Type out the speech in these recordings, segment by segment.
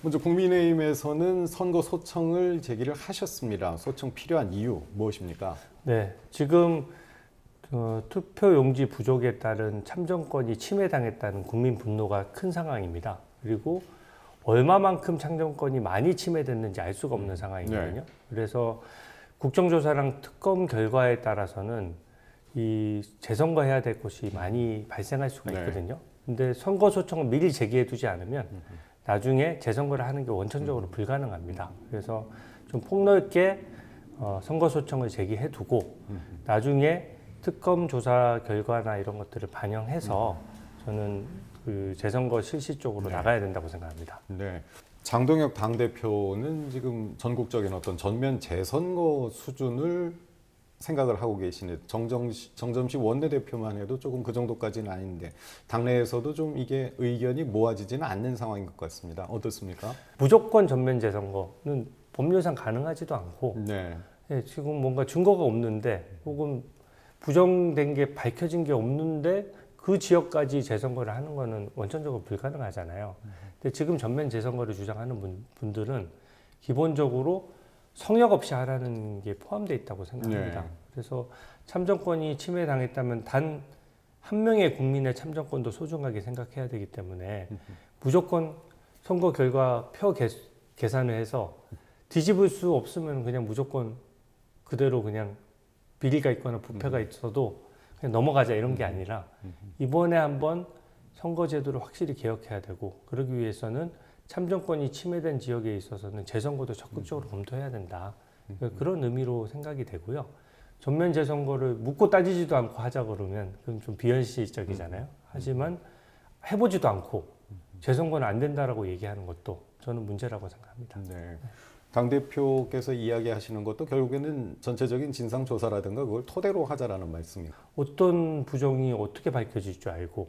먼저 국민의힘에서는 선거 소청을 제기를 하셨습니다. 소청 필요한 이유 무엇입니까? 네, 지금 투표용지 부족에 따른 참정권이 침해당했다는 국민 분노가 큰 상황입니다. 그리고 얼마만큼 참정권이 많이 침해됐는지 알 수가 없는 상황이거든요. 네. 그래서 국정조사랑 특검 결과에 따라서는 이 재선거해야 될 것이 많이 발생할 수가 있거든요. 근데 선거 소청을 미리 제기해 두지 않으면 나중에 재선거를 하는 게 원천적으로 불가능합니다. 그래서 좀 폭넓게 선거 소청을 제기해 두고 나중에 특검 조사 결과나 이런 것들을 반영해서 저는 그 재선거 실시 쪽으로 나가야 된다고 생각합니다. 네. 장동혁 당대표는 지금 전국적인 어떤 전면 재선거 수준을 생각을 하고 계시네. 정점식 원내대표만 해도 조금 그 정도까지는 아닌데 당내에서도 좀 이게 의견이 모아지지는 않는 상황인 것 같습니다. 어떻습니까? 무조건 전면 재선거는 법률상 가능하지도 않고 네. 예, 지금 뭔가 증거가 없는데 혹은 부정된 게 밝혀진 게 없는데 그 지역까지 재선거를 하는 거는 원천적으로 불가능하잖아요. 근데 지금 전면 재선거를 주장하는 분들은 기본적으로 성역 없이 하라는 게 포함되어 있다고 생각합니다. 네. 그래서 참정권이 침해당했다면 단 한 명의 국민의 참정권도 소중하게 생각해야 되기 때문에 무조건 선거 결과 표 계산을 해서 뒤집을 수 없으면 그냥 무조건 그대로 그냥 비리가 있거나 부패가 있어도 그냥 넘어가자 이런 게 아니라 이번에 한번 선거제도를 확실히 개혁해야 되고 그러기 위해서는 참정권이 침해된 지역에 있어서는 재선거도 적극적으로 검토해야 된다. 그런 의미로 생각이 되고요. 전면 재선거를 묻고 따지지도 않고 하자 그러면 그건 좀 비현실적이잖아요. 하지만 해보지도 않고 재선거는 안 된다라고 얘기하는 것도 저는 문제라고 생각합니다. 네. 당대표께서 이야기하시는 것도 결국에는 전체적인 진상조사라든가 그걸 토대로 하자라는 말씀이에요. 어떤 부정이 어떻게 밝혀질 줄 알고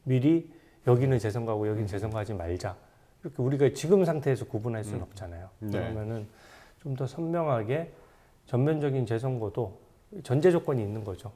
미리 여기는 재선거하고 여기는 재선거하지 말자. 이렇게 우리가 지금 상태에서 구분할 수는 없잖아요. 네. 그러면은 좀 더 선명하게 전면적인 재선거도 전제 조건이 있는 거죠.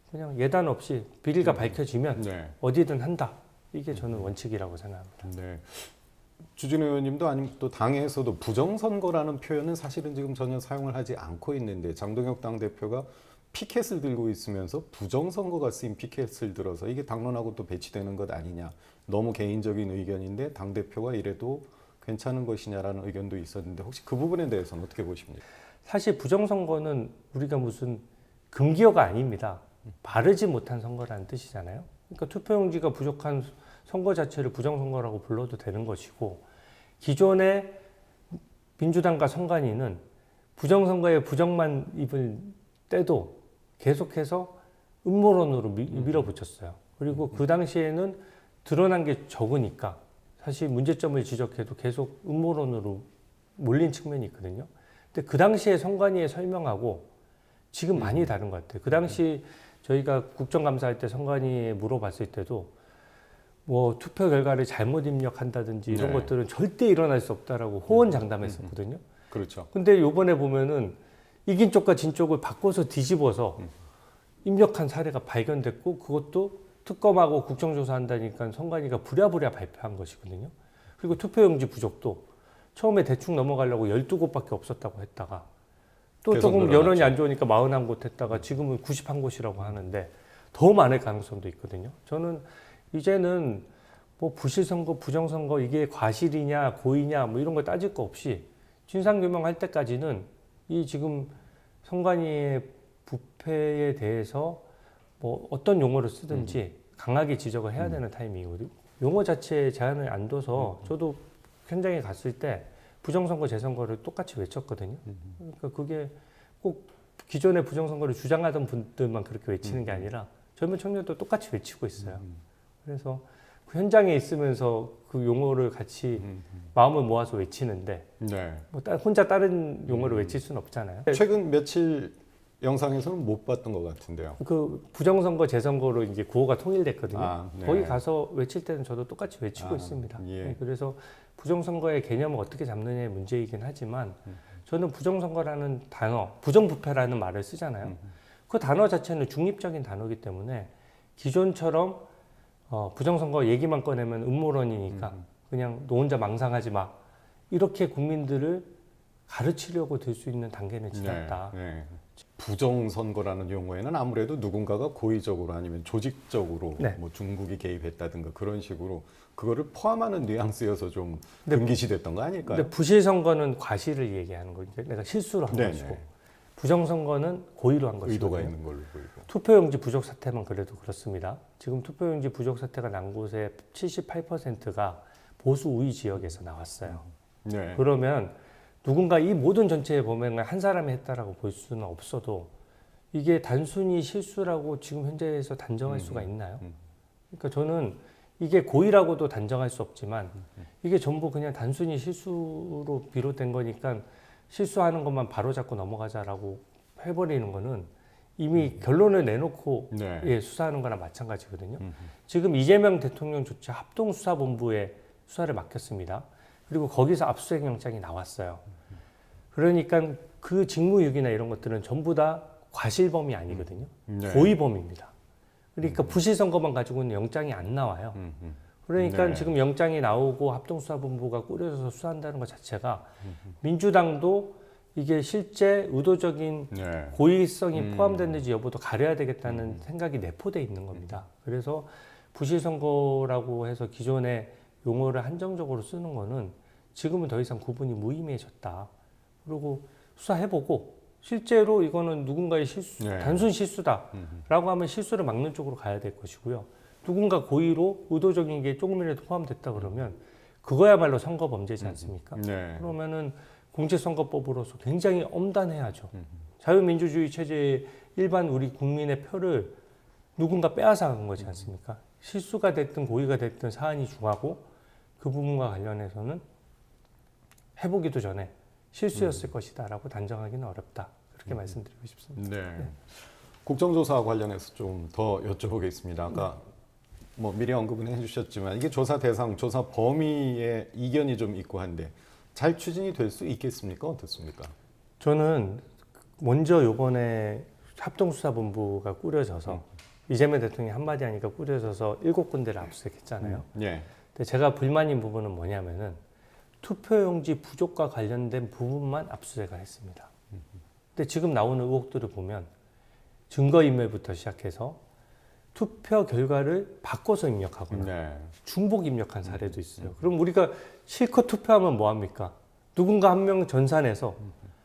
그냥 예단 없이 비리가 밝혀지면 네. 어디든 한다. 이게 저는 원칙이라고 생각합니다. 네. 주진 의원님도 아니면 또 당에서도 부정선거라는 표현은 사실은 지금 전혀 사용을 하지 않고 있는데 장동혁 당대표가 피켓을 들고 있으면서 부정선거가 쓰인 피켓을 들어서 이게 당론하고 또 배치되는 것 아니냐. 너무 개인적인 의견인데 당대표가 이래도 괜찮은 것이냐라는 의견도 있었는데 혹시 그 부분에 대해서는 어떻게 보십니까? 사실 부정선거는 우리가 무슨 금기어가 아닙니다. 바르지 못한 선거라는 뜻이잖아요. 그러니까 투표용지가 부족한 선거 자체를 부정선거라고 불러도 되는 것이고 기존의 민주당과 선관위는 부정선거에 부정만 입을 때도 계속해서 음모론으로 밀어붙였어요. 그리고 그 당시에는 드러난 게 적으니까 사실 문제점을 지적해도 계속 음모론으로 몰린 측면이 있거든요. 근데 그 당시에 선관위의 설명하고 지금 많이 다른 것 같아요. 그 당시 저희가 국정감사할 때 선관위에 물어봤을 때도 뭐 투표 결과를 잘못 입력한다든지 이런 것들은 절대 일어날 수 없다라고 호언장담했었거든요. 그렇죠. 근데 요번에 보면은 이긴 쪽과 진 쪽을 바꿔서 뒤집어서 입력한 사례가 발견됐고 그것도 특검하고 국정조사한다니까 선관위가 부랴부랴 발표한 것이거든요. 그리고 투표용지 부족도 처음에 대충 넘어가려고 12곳밖에 없었다고 했다가 또 조금 여론이 안 좋으니까 41곳 했다가 지금은 91곳이라고 하는데 더 많을 가능성도 있거든요. 저는 이제는 뭐 부실선거, 부정선거 이게 과실이냐 고의냐 뭐 이런 거 따질 거 없이 진상규명할 때까지는 이 지금 선관위의 부패에 대해서 뭐 어떤 용어를 쓰든지 강하게 지적을 해야 되는 타이밍이거든요. 용어 자체에 제한을 안 둬서 저도 현장에 갔을 때 부정선거, 재선거를 똑같이 외쳤거든요. 그러니까 그게 꼭 기존의 부정선거를 주장하던 분들만 그렇게 외치는 게 아니라 젊은 청년도 똑같이 외치고 있어요. 그래서 그 현장에 있으면서 그 용어를 같이 마음을 모아서 외치는데 뭐 혼자 다른 용어를 외칠 수는 없잖아요. 최근 며칠 영상에서는 못 봤던 것 같은데요. 그 부정선거, 재선거로 이제 구호가 통일됐거든요. 네. 거기 가서 외칠 때는 저도 똑같이 외치고 있습니다. 예. 그래서 부정선거의 개념을 어떻게 잡느냐의 문제이긴 하지만 저는 부정선거라는 단어, 부정부패라는 말을 쓰잖아요. 그 단어 자체는 중립적인 단어이기 때문에 기존처럼 부정선거 얘기만 꺼내면 음모론이니까 그냥 너 혼자 망상하지 마. 이렇게 국민들을 가르치려고 들 수 있는 단계는 지났다. 네, 네. 부정선거라는 용어에는 아무래도 누군가가 고의적으로 아니면 조직적으로 네. 뭐 중국이 개입했다든가 그런 식으로 그거를 포함하는 뉘앙스여서 좀 근데 금기시됐던 거 아닐까요? 근데 부실선거는 과실을 얘기하는 거죠. 내가 실수로 한 네네. 것이고 부정선거는 고의로 한 것이고 의도가 있는 걸로 보이고. 투표용지 부족 사태만 그래도 그렇습니다. 지금 투표용지 부족 사태가 난 곳의 78%가 보수 우위 지역에서 나왔어요. 네. 그러면 누군가 이 모든 전체에 보면 한 사람이 했다라고 볼 수는 없어도 이게 단순히 실수라고 지금 현재에서 단정할 수가 있나요? 그러니까 저는 이게 고의라고도 단정할 수 없지만 이게 전부 그냥 단순히 실수로 비롯된 거니까 실수하는 것만 바로잡고 넘어가자라고 해버리는 거는 이미 결론을 내놓고 네. 예, 수사하는 거나 마찬가지거든요. 지금 이재명 대통령 조치 합동수사본부에 수사를 맡겼습니다. 그리고 거기서 압수수색 영장이 나왔어요. 그러니까 그 직무유기나 이런 것들은 전부 다 과실범이 아니거든요. 네. 고의범입니다. 그러니까 부실선거만 가지고는 영장이 안 나와요. 그러니까 네. 지금 영장이 나오고 합동수사본부가 꾸려져서 수사한다는 것 자체가 민주당도 이게 실제 의도적인 네. 고의성이 포함됐는지 여부도 가려야 되겠다는 생각이 내포돼 있는 겁니다. 그래서 부실선거라고 해서 기존의 용어를 한정적으로 쓰는 거는 지금은 더 이상 구분이 무의미해졌다. 그리고 수사해보고 실제로 이거는 누군가의 실수, 네. 단순 실수다라고 하면 실수를 막는 쪽으로 가야 될 것이고요. 누군가 고의로 의도적인 게 조금이라도 포함됐다 그러면 그거야말로 선거 범죄지 않습니까? 네. 그러면은 공직선거법으로서 굉장히 엄단해야죠. 자유민주주의 체제의 일반 우리 국민의 표를 누군가 빼앗아간 거지 않습니까? 실수가 됐든 고의가 됐든 사안이 중하고 그 부분과 관련해서는 해보기도 전에 실수였을 것이다라고 단정하기는 어렵다. 그렇게 말씀드리고 싶습니다. 네. 국정조사와 관련해서 좀 더 여쭤보겠습니다. 아까 뭐 미리 언급은 해주셨지만 이게 조사 대상, 조사 범위에 이견이 좀 있고 한데 잘 추진이 될 수 있겠습니까? 어떻습니까? 저는 먼저 요번에 합동수사본부가 꾸려져서 이재명 대통령이 한마디 하니까 꾸려져서 7군데를 압수수색했잖아요. 네. 근데 제가 불만인 부분은 뭐냐면은 투표용지 부족과 관련된 부분만 압수수색을 했습니다. 근데 지금 나오는 의혹들을 보면 증거인멸부터 시작해서 투표 결과를 바꿔서 입력하거나 네. 중복 입력한 사례도 있어요. 그럼 우리가 실컷 투표하면 뭐합니까? 누군가 한 명 전산해서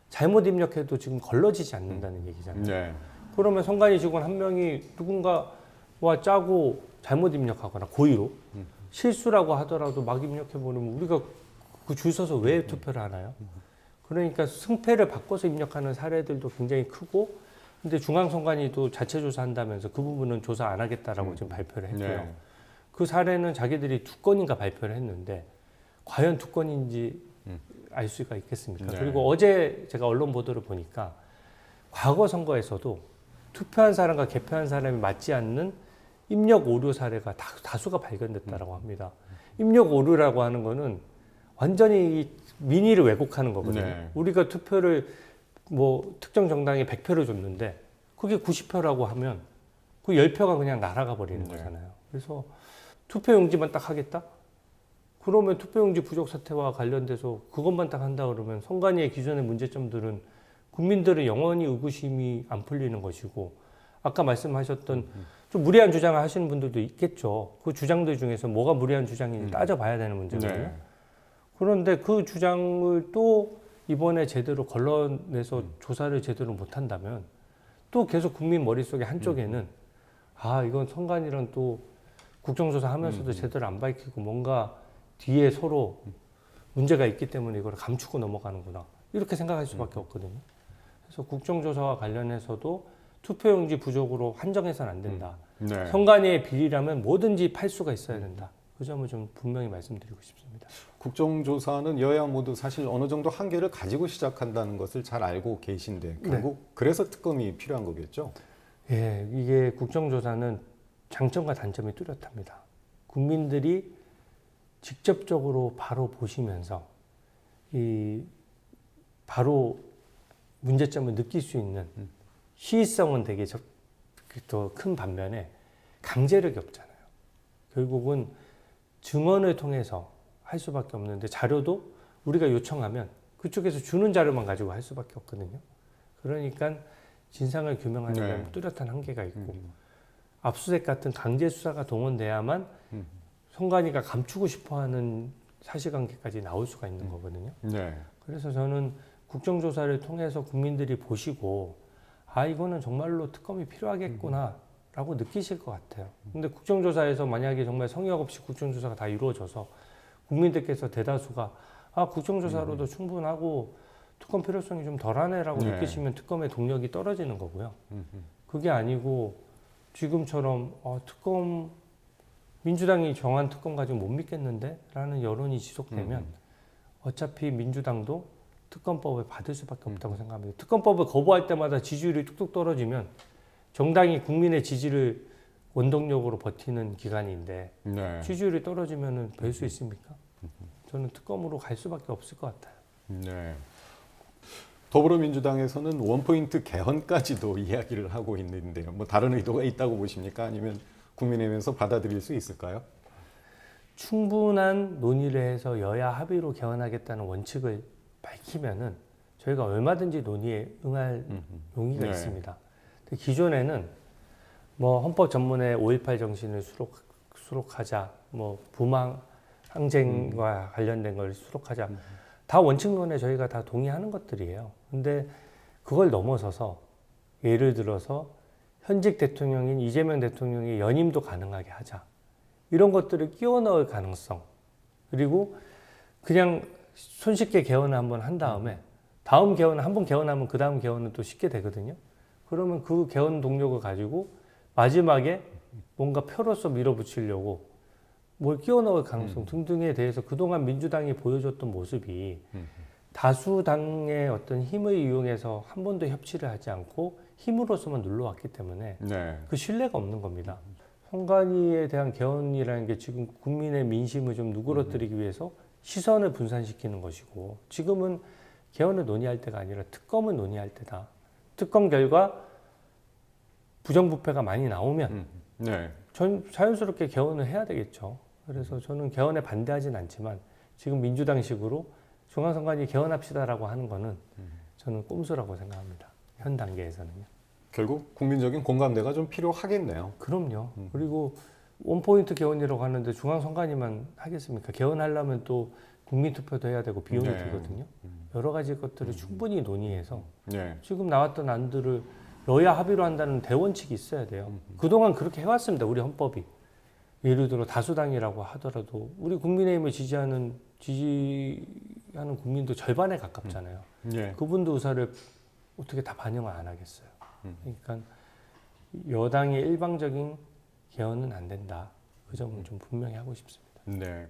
잘못 입력해도 지금 걸러지지 않는다는 얘기잖아요. 네. 그러면 선관위 직원 한 명이 누군가와 짜고 잘못 입력하거나 고의로 실수라고 하더라도 막 입력해버리면 우리가 그 줄 서서 왜 투표를 하나요? 그러니까 승패를 바꿔서 입력하는 사례들도 굉장히 크고 근데 중앙선관위도 자체 조사한다면서 그 부분은 조사 안 하겠다라고 지금 발표를 했고요. 네. 그 사례는 자기들이 2건인가 발표를 했는데 과연 2건인지 알 수가 있겠습니까? 네. 그리고 어제 제가 언론 보도를 보니까 과거 선거에서도 투표한 사람과 개표한 사람이 맞지 않는 입력 오류 사례가 다수가 발견됐다라고 합니다. 입력 오류라고 하는 거는 완전히 이 민의를 왜곡하는 거거든요. 네. 우리가 투표를 뭐 특정 정당에 100표를 줬는데 그게 90표라고 하면 그 10표가 그냥 날아가 버리는 네. 거잖아요. 그래서 투표용지만 딱 하겠다? 그러면 투표용지 부족 사태와 관련돼서 그것만 딱 한다 그러면 선관위의 기존의 문제점들은 국민들은 영원히 의구심이 안 풀리는 것이고 아까 말씀하셨던 좀 무리한 주장을 하시는 분들도 있겠죠. 그 주장들 중에서 뭐가 무리한 주장인지 따져봐야 되는 문제거든요. 네. 그런데 그 주장을 또 이번에 제대로 걸러내서 조사를 제대로 못한다면 또 계속 국민 머릿속에 한쪽에는 아 이건 선관위랑 또 국정조사 하면서도 제대로 안 밝히고 뭔가 뒤에 서로 문제가 있기 때문에 이걸 감추고 넘어가는구나 이렇게 생각할 수밖에 없거든요. 그래서 국정조사와 관련해서도 투표용지 부족으로 한정해서는 안 된다. 네. 선관위의 비리라면 뭐든지 팔 수가 있어야 된다. 그 점을 좀 분명히 말씀드리고 싶습니다. 국정조사는 여야 모두 사실 어느 정도 한계를 가지고 시작한다는 것을 잘 알고 계신데 결국 그래서 특검이 필요한 거겠죠? 예, 이게 국정조사는 장점과 단점이 뚜렷합니다. 국민들이 직접적으로 바로 보시면서 이 바로 문제점을 느낄 수 있는 시의성은 되게 더 큰 반면에 강제력이 없잖아요. 결국은 증언을 통해서 할 수밖에 없는데 자료도 우리가 요청하면 그쪽에서 주는 자료만 가지고 할 수밖에 없거든요. 그러니까 진상을 규명하는 데는 뚜렷한 한계가 있고 압수수색 같은 강제 수사가 동원돼야만 선관위가 감추고 싶어하는 사실관계까지 나올 수가 있는 거거든요. 네. 그래서 저는 국정조사를 통해서 국민들이 보시고 아 이거는 정말로 특검이 필요하겠구나라고 느끼실 것 같아요. 근데 국정조사에서 만약에 정말 성역 없이 국정조사가 다 이루어져서 국민들께서 대다수가 아 국정조사로도 충분하고 특검 필요성이 좀 덜하네라고 느끼시면 특검의 동력이 떨어지는 거고요. 그게 아니고 지금처럼 특검 민주당이 정한 특검 가지고 못 믿겠는데 라는 여론이 지속되면 어차피 민주당도 특검법을 받을 수밖에 없다고 생각합니다. 특검법을 거부할 때마다 지지율이 뚝뚝 떨어지면 정당이 국민의 지지를 원동력으로 버티는 기관인데 지지율이 떨어지면 별 수 있습니까? 저는 특검으로 갈 수밖에 없을 것 같아요. 네. 더불어민주당에서는 원포인트 개헌까지도 이야기를 하고 있는데요. 뭐 다른 의도가 있다고 보십니까? 아니면 국민의힘에서 받아들일 수 있을까요? 충분한 논의를 해서 여야 합의로 개헌하겠다는 원칙을 밝히면은 저희가 얼마든지 논의에 응할 용의가 있습니다. 근데 기존에는 뭐 헌법 전문에 5.18 정신을 수록하자, 뭐 부망 항쟁과 관련된 걸 수록하자, 다 원칙론에 저희가 다 동의하는 것들이에요. 근데 그걸 넘어서서 예를 들어서 현직 대통령인 이재명 대통령의 연임도 가능하게 하자. 이런 것들을 끼워 넣을 가능성. 그리고 그냥 손쉽게 개헌을 한번 한 다음에 다음 개헌을 한 번 개헌하면 그 다음 개헌은 또 쉽게 되거든요. 그러면 그 개헌 동력을 가지고 마지막에 뭔가 표로서 밀어붙이려고 뭘 끼워 넣을 가능성 등등에 대해서 그동안 민주당이 보여줬던 모습이 다수당의 어떤 힘을 이용해서 한 번도 협치를 하지 않고 힘으로서만 눌러왔기 때문에 그 신뢰가 없는 겁니다. 선관위에 대한 개헌이라는 게 지금 국민의 민심을 좀 누그러뜨리기 위해서 시선을 분산시키는 것이고 지금은 개헌을 논의할 때가 아니라 특검을 논의할 때다. 특검 결과 부정부패가 많이 나오면 자연스럽게 개헌을 해야 되겠죠. 그래서 저는 개헌에 반대하진 않지만 지금 민주당식으로 중앙선관위 개헌합시다라고 하는 거는 저는 꼼수라고 생각합니다. 현 단계에서는요. 결국 국민적인 공감대가 좀 필요하겠네요. 그럼요. 그리고 원포인트 개헌이라고 하는데 중앙선관위만 하겠습니까? 개헌하려면 또 국민투표도 해야 되고 비용이 들거든요. 여러 가지 것들을 충분히 논의해서 지금 나왔던 안들을 여야 합의로 한다는 대원칙이 있어야 돼요. 그동안 그렇게 해왔습니다. 우리 헌법이. 예를 들어 다수당이라고 하더라도 우리 국민의힘을 지지하는 국민도 절반에 가깝잖아요. 그분도 의사를 어떻게 다 반영을 안 하겠어요. 그러니까 여당의 일방적인 개헌은 안 된다. 그 점은 좀 분명히 하고 싶습니다. 네.